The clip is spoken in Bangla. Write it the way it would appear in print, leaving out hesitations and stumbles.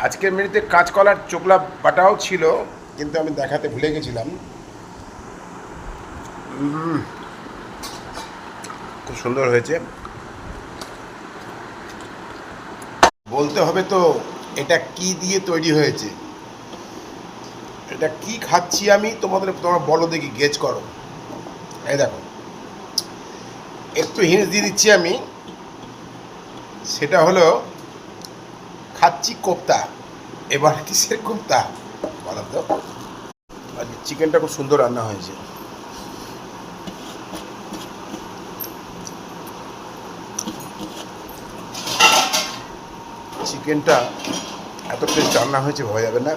আজকের মেনুতে কাঁচকলার চোকলা বাটাও ছিল, কিন্তু আমি দেখাতে ভুলে গেছিলাম। খুব সুন্দর হয়েছে। বলতে হবে তো এটা কি দিয়ে তৈরি হয়েছে, এটা কি খাচ্ছি আমি, তোমরা বলো দেখি, গেজ করো। এই দেখো, একটু হিন্টস দিয়ে দিচ্ছি আমি, সেটা হলো খাচ্ছি কোপ্তা। এবার কিসের কোপ্তা বলো তো? আর চিকেনটা খুব সুন্দর রান্না হয়েছে। চিকেনটা এত টেস্ট রান্না হয়েছে ভাবা যাবে না।